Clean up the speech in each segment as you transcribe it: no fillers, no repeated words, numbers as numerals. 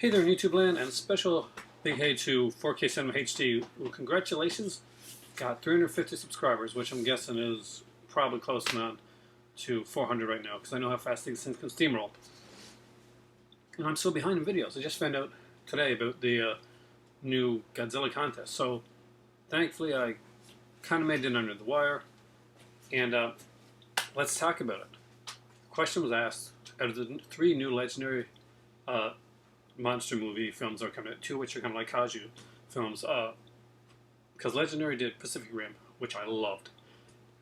Hey there in YouTube land, and a special big hey to 4K Cinema HD. Well, congratulations, got 350 subscribers, which I'm guessing is probably close enough to 400 right now, because I know how fast these things can steamroll. And I'm still behind in videos. I just found out today about the new Godzilla contest, so thankfully I kind of made it under the wire, and let's talk about it. The question was asked, out of the 3 new legendary monster movie films are coming out, 2 which are kind of like kaiju films, because Legendary did Pacific Rim, which I loved.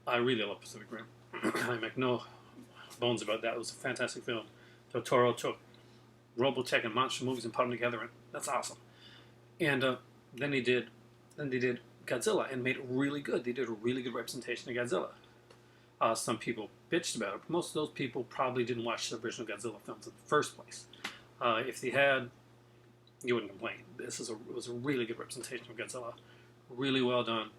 I really love Pacific Rim. I make no bones about that. It was a fantastic film. Del Toro took Robotech and monster movies and put them together, and that's awesome. And then they did Godzilla and made it really good. They did a really good representation of Godzilla. Some people bitched about it, but most of those people probably didn't watch the original Godzilla films in the first place. If they had, you wouldn't complain. It was a really good representation of Godzilla. Really well done.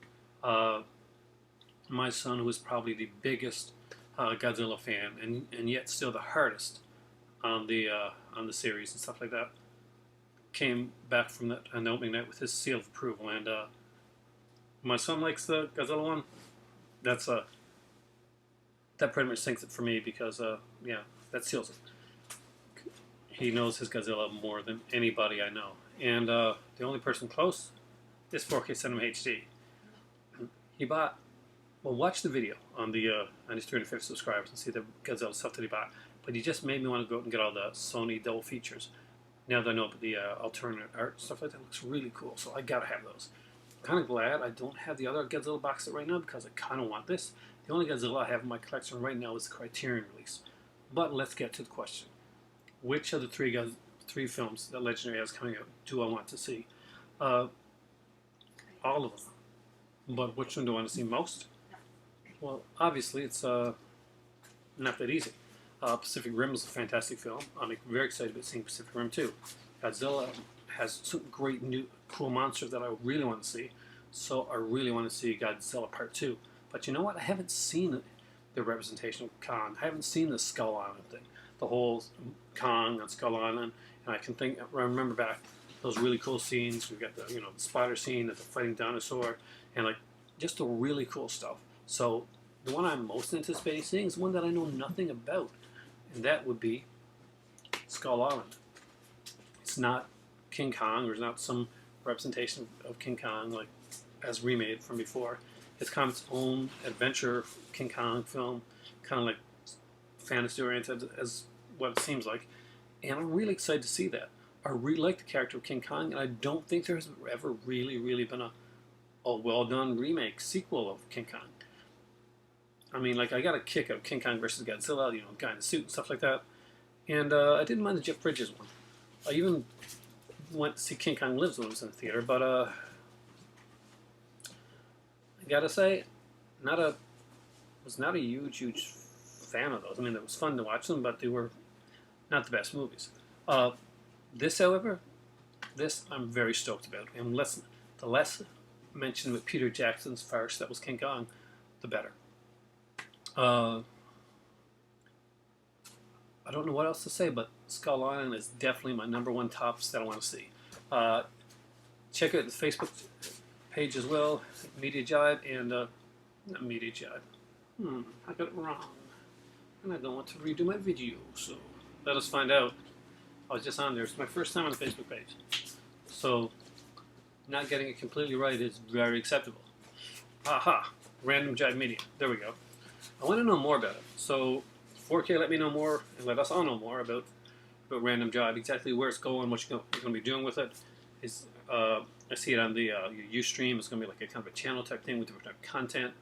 My son, who is probably the biggest Godzilla fan, and yet still the hardest on the series and stuff like that, came back from that an opening night with his seal of approval. And my son likes the Godzilla one. That pretty much sinks it for me, because yeah, that seals it. He knows his Godzilla more than anybody I know. And the only person close is 4K Cinema HD. He bought, well, watch the video on his 350 subscribers and see the Godzilla stuff that he bought. But he just made me want to go out and get all the Sony double features. Now that I know about the alternate art and stuff like that, looks really cool. So I gotta have those. I'm kind of glad I don't have the other Godzilla box set right now, because I kind of want this. The only Godzilla I have in my collection right now is the Criterion release. But let's get to the question. Which of the three films that Legendary has coming out do I want to see? All of them. But which one do I want to see most? Well, obviously it's not that easy. Pacific Rim is a fantastic film. I'm very excited about seeing Pacific Rim 2. Godzilla has some great new cool monsters that I really want to see. So I really want to see Godzilla Part 2. But you know what? I haven't seen the representation of Kong. I haven't seen the Skull Island thing. The whole Kong on Skull Island, and I remember back those really cool scenes. We've got the the spider scene, the fighting dinosaur, and like just the really cool stuff. So the one I'm most anticipating seeing is one that I know nothing about, and that would be Skull Island. It's not King Kong, or it's not some representation of King Kong like as remade from before. It's kind of its own adventure King Kong film, kind of like fantasy oriented as what it seems like, and I'm really excited to see that. I really like the character of King Kong, and I don't think there's ever really been a well done remake sequel of King Kong. I mean, like, I got a kick out of King Kong versus Godzilla, guy in the suit and stuff like that, and I didn't mind the Jeff Bridges one. I even went to see King Kong Lives when it was in the theater, but I gotta say, was not a huge fan of those. I mean, it was fun to watch them, but they were not the best movies. This, however, I'm very stoked about. And the less mentioned with Peter Jackson's farce that was King Kong, the better. I don't know what else to say, but Skull Island is definitely my #1 tops that I want to see. Check out the Facebook page as well, Media Jive, and not Media Jive. I got it wrong. And I don't want to redo my video, so let us find out. I was just on there. It's my first time on the Facebook page. So not getting it completely right is very acceptable. Aha! Random Jive Media. There we go. I want to know more about it. So 4K, let me know more, and let us all know more about Random Jive, exactly where it's going, what you're going to be doing with it. I see it on the Ustream. It's going to be like a kind of a channel type thing with different type of content.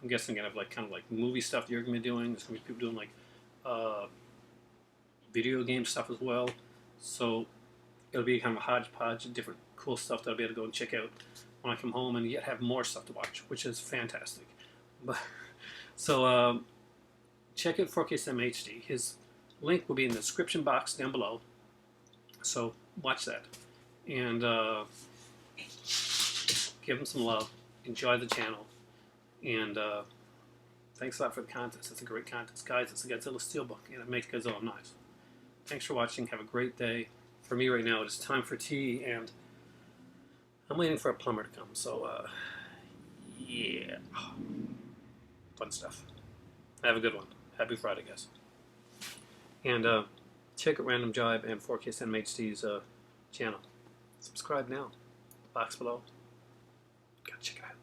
I'm guessing going to have like kind of like movie stuff you're going to be doing. There's going to be people doing like video game stuff as well. So it'll be kind of a hodgepodge of different cool stuff that I'll be able to go and check out when I come home, and yet have more stuff to watch, which is fantastic. But so check out 4K Cinema HD. His link will be in the description box down below. So watch that and give him some love. Enjoy the channel. And thanks a lot for the contest. It's a great contest. Guys, it's a Godzilla Steelbook, and it makes Godzilla nice. Thanks for watching. Have a great day. for me right now, it is time for tea, and I'm waiting for a plumber to come. So, yeah, fun stuff. Have a good one. Happy Friday, guys. And check out Random Jibe and 4K CinemaHD's channel. Subscribe now. Box below. Gotta check it out.